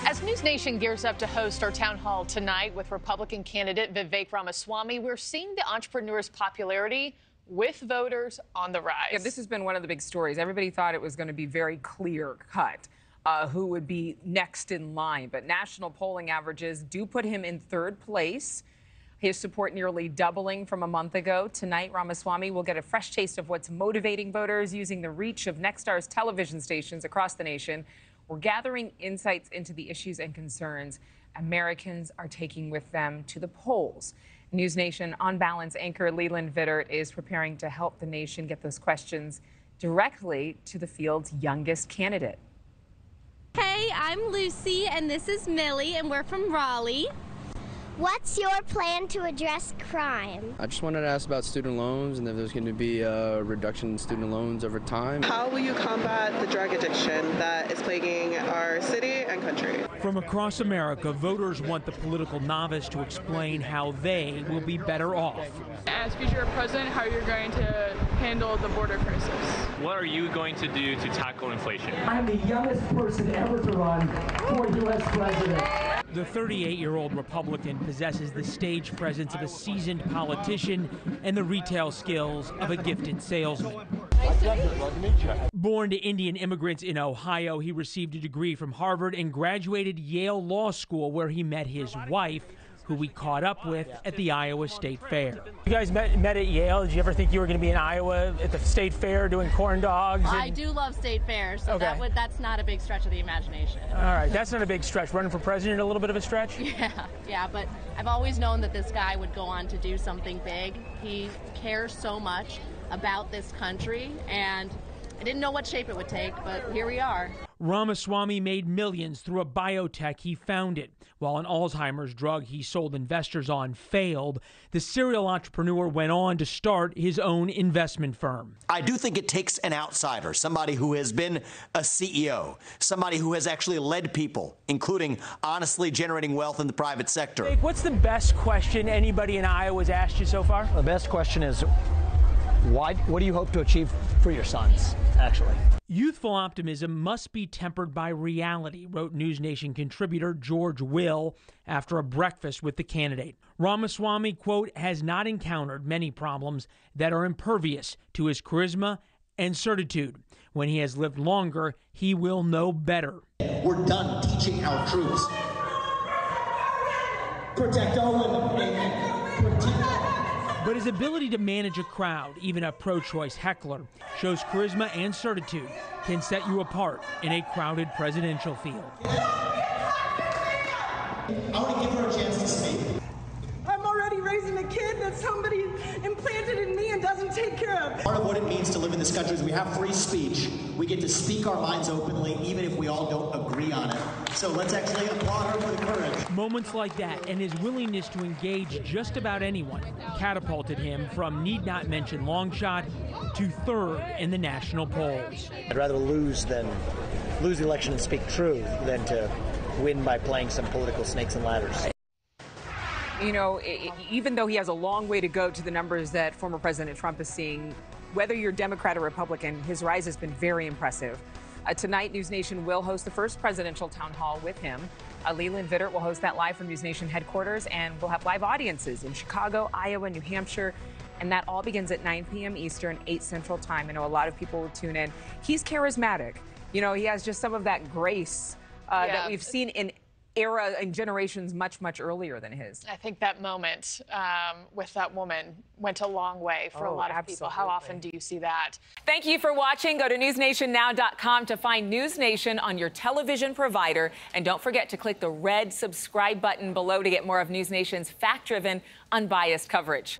As NewsNation gears up to host our town hall tonight with Republican candidate Vivek Ramaswamy, we're seeing the entrepreneur's popularity with voters on the rise. Yeah, this has been one of the big stories. Everybody thought it was going to be very clear-cut who would be next in line, but national polling averages do put him in third place. His support nearly doubling from a month ago. Tonight, Ramaswamy will get a fresh taste of what's motivating voters using the reach of Nexstar's television stations across the nation. We're gathering insights into the issues and concerns Americans are taking with them to the polls. NewsNation On Balance anchor Leland Vittert is preparing to help the nation get those questions directly to the field's youngest candidate. Hey, I'm Lucy, and this is Millie, and we're from Raleigh. What's your plan to address crime? I just wanted to ask about student loans and if there's going to be a reduction in student loans over time. How will you combat the drug addiction that is plaguing our city and country? From across America, voters want the political novice to explain how they will be better off. As future president, how you're going to handle the border crisis. What are you going to do to tackle inflation? I'm the youngest person ever to run for U.S. president. The 38-year-old Republican possesses the stage presence of a seasoned politician and the retail skills of a gifted salesman. Born to Indian immigrants in Ohio, he received a degree from Harvard and graduated Yale Law School, where he met his wife, who we caught up with at the Iowa State Fair. You guys met at Yale. Did you ever think you were going to be in Iowa at the State Fair doing corn dogs? I do love State Fair, so okay. That's not a big stretch of the imagination. All right, that's not a big stretch. Running for president, a little bit of a stretch? Yeah, but I've always known that this guy would go on to do something big. He cares so much about this country, and I didn't know what shape it would take, but here we are. Ramaswamy made millions through a biotech he founded. While an Alzheimer's drug he sold investors on failed, the serial entrepreneur went on to start his own investment firm. I do think it takes an outsider, somebody who has been a CEO, somebody who has actually led people, including honestly generating wealth in the private sector. What's the best question anybody in Iowa has asked you so far? The best question is, what do you hope to achieve for your sons, actually? Youthful optimism must be tempered by reality, wrote NewsNation contributor George Will after a breakfast with the candidate. Ramaswamy, quote, has not encountered many problems that are impervious to his charisma and certitude. When he has lived longer, he will know better. We're done teaching our troops. Protect our women. Amen. But his ability to manage a crowd, even a pro-choice heckler, shows charisma and certitude can set you apart in a crowded presidential field. I want to give her a chance to speak. I'm already raising a kid that somebody implanted in me and doesn't take care of. Part of what it means to live in this country is we have free speech. We get to speak our minds openly, even if we all don't agree on it. So let's actually applaud her for the courage. Moments like that and his willingness to engage just about anyone catapulted him from need not mention long shot to third in the national polls. I'd rather lose the election and speak truth than to win by playing some political snakes and ladders. You know, even though he has a long way to go to the numbers that former President Trump is seeing, whether you're Democrat or Republican, his rise has been very impressive. Tonight, NewsNation will host the first presidential town hall with him. Leland Vittert will host that live from NewsNation headquarters, and we'll have live audiences in Chicago, Iowa, New Hampshire, and that all begins at 9 p.m. Eastern, 8 Central Time. I know a lot of people will tune in. He's charismatic. You know, he has just some of that grace that we've seen in era and generations much earlier than his. I think that moment with that woman went a long way for a lot of people. How often do you see that? Thank you for watching. Go to newsnationnow.com to find NewsNation on your television provider. And don't forget to click the red subscribe button below to get more of NewsNation's fact-driven, unbiased coverage.